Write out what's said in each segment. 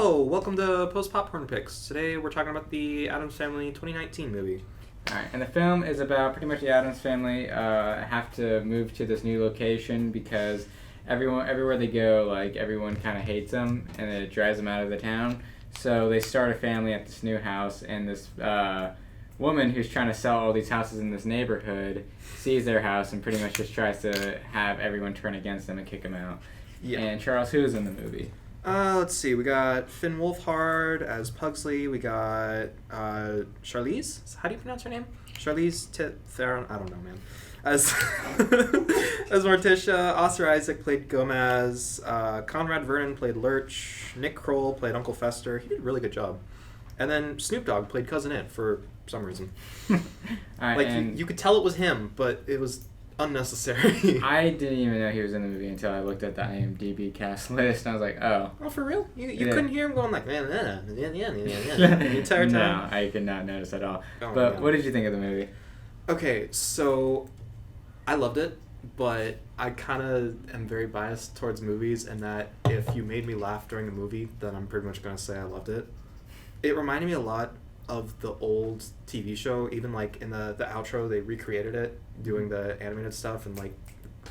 Hello, welcome to Post Popcorn Picks. Today we're talking about the Addams Family 2019 movie. Alright, and the film is about pretty much the Addams family have to move to this new location because everywhere they go, like, everyone kind of hates them and it drives them out of the town. So they start a family at this new house, and this woman who's trying to sell all these houses in this neighborhood sees their house and pretty much just tries to have everyone turn against them and kick them out. Yeah. And Charles, who's in the movie? Let's see. We got Finn Wolfhard as Pugsley. We got Charlize. How do you pronounce her name? Charlize Theron. I don't know, man. As as Morticia. Oscar Isaac played Gomez. Conrad Vernon played Lurch. Nick Kroll played Uncle Fester. He did a really good job. And then Snoop Dogg played Cousin It for some reason. You could tell it was him, but it was unnecessary. I didn't even know he was in the movie until I looked at the IMDb cast list, and I was like, oh. Oh, for real? You couldn't hear him going like, man, the entire time? No, I could not notice at all. But what did you think of the movie? Okay, so I loved it, but I kind of am very biased towards movies, and that if you made me laugh during a movie, then I'm pretty much going to say I loved it. It reminded me a lot of the old TV show. Even like in the outro, they recreated it, doing the animated stuff, and like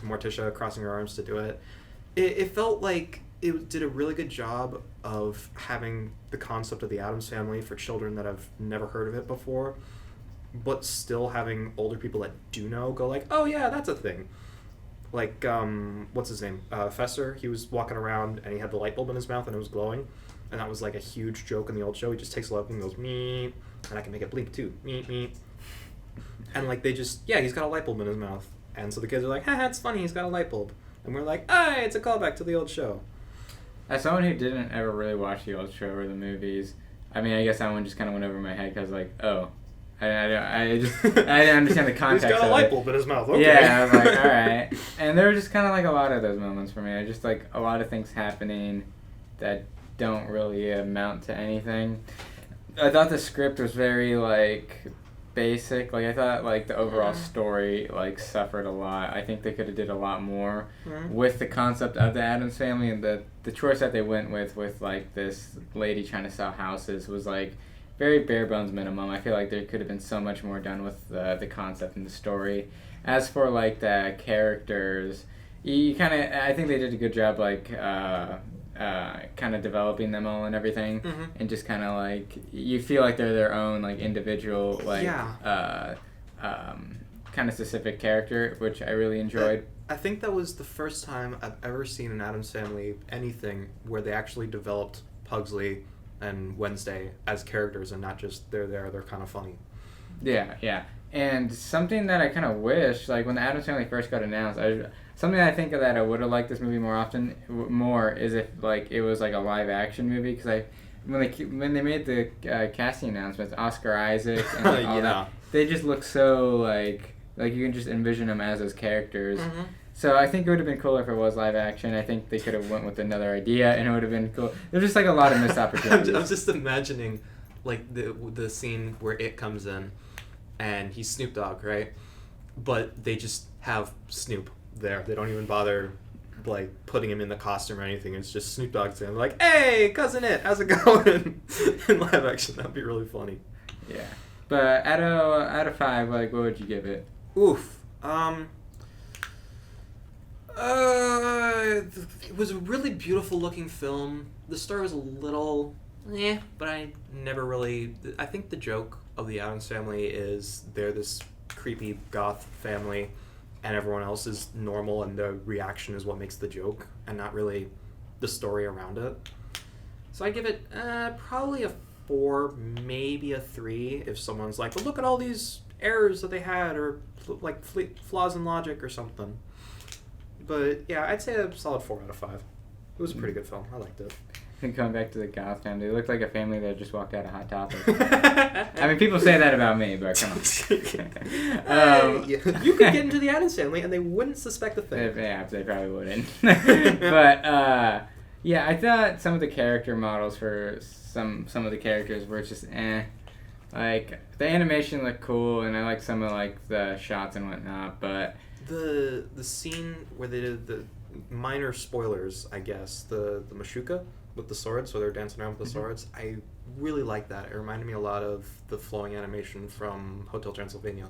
Morticia crossing her arms to do it. It felt like it did a really good job of having the concept of the Addams Family for children that have never heard of it before, but still having older people that do know go like, oh yeah, that's a thing. Like, what's his name? Fester. He was walking around and he had the light bulb in his mouth and it was glowing. And that was like a huge joke in the old show. He just takes a light bulb and goes, meep. And I can make it blink too. Meep, meep. And like he's got a light bulb in his mouth. And so the kids are like, haha, it's funny, he's got a light bulb. And we're like, hey, it's a callback to the old show. As someone who didn't ever really watch the old show or the movies, I mean, I guess that one just kind of went over my head because like, oh. I didn't understand the context of it. He's got a light bulb in his mouth, okay. Yeah, I was like, alright. And there were just kind of like a lot of those moments for me. I just like a lot of things happening that don't really amount to anything. I thought the script was very like basic. Like I thought like the overall story like suffered a lot. I think they could have did a lot more with the concept of the Addams Family, and the choice that they went with like this lady trying to sell houses was like very bare bones minimum. I feel like there could have been so much more done with the concept and the story. As for like the characters, you kind of I think they did a good job like kind of developing them all and everything, and just kind of like you feel like they're their own like individual like kind of specific character, which I really enjoyed. I think that was the first time I've ever seen an Addams Family anything where they actually developed Pugsley and Wednesday as characters and not just they're kind of funny. Yeah. And something that I kind of wish, like when the Addams Family first got announced, something I think that I would have liked this movie more is if like it was like a live action movie, because when they made the casting announcements, Oscar Isaac and like, all that, they just look so like you can just envision them as those characters. So I think it would have been cooler if it was live action. I think they could have went with another idea, and it would have been cool. There's just like a lot of missed opportunities. I'm just imagining like the scene where It comes in, and he's Snoop Dogg, right? But they just have Snoop there. They don't even bother like putting him in the costume or anything. It's just Snoop Dogg saying like, "Hey, Cousin It, how's it going?" In live action, that'd be really funny. Yeah, but out of 5, like, what would you give it? Oof. It was a really beautiful looking film. The story was a little but I never really... I think the joke of the Addams Family is they're this creepy goth family and everyone else is normal, and the reaction is what makes the joke and not really the story around it. So I give it probably a 4, maybe a 3 if someone's like, well, look at all these errors that they had, or like flaws in logic or something. But yeah, I'd say a solid 4 out of 5. It was a pretty good film. I liked it. And going back to the goth family, they looked like a family that just walked out of Hot Topic. I mean, people say that about me, but come on. You could get into the Addams Family and they wouldn't suspect a thing. Yeah, they probably wouldn't. But yeah, I thought some of the character models for some of the characters were just like the animation looked cool, and I like some of like the shots and whatnot, but the scene where they did the minor spoilers, I guess, the Mashuka with the swords, so they're dancing around with the swords. I really like that. It reminded me a lot of the flowing animation from Hotel Transylvania,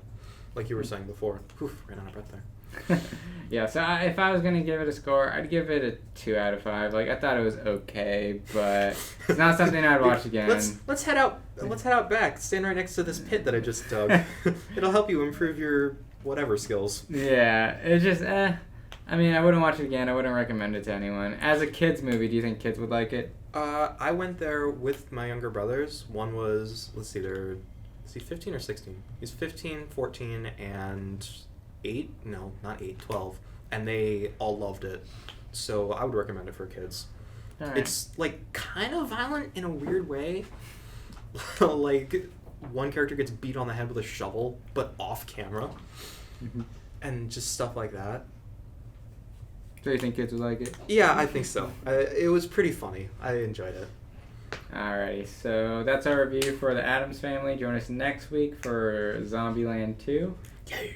like you were saying before. Whew, ran out of breath there. Yeah, so if I was gonna give it a score, I'd give it a 2 out of 5. Like, I thought it was okay, but it's not something I'd watch again. Let's head out. Let's head out back. Stand right next to this pit that I just dug. It'll help you improve your whatever skills. Yeah, it's just I mean, I wouldn't watch it again. I wouldn't recommend it to anyone. As a kids movie, do you think kids would like it? I went there with my younger brothers. One was, is he 15 or 16? He's 15, 14, and 8? No, not 8, 12. And they all loved it. So I would recommend it for kids. All right. It's, like, kind of violent in a weird way. Like, one character gets beat on the head with a shovel, but off camera. Mm-hmm. And just stuff like that. So you think kids would like it? Yeah, I think so. It was pretty funny. I enjoyed it. Alrighty, so that's our review for the Addams Family. Join us next week for Zombieland 2. Yay!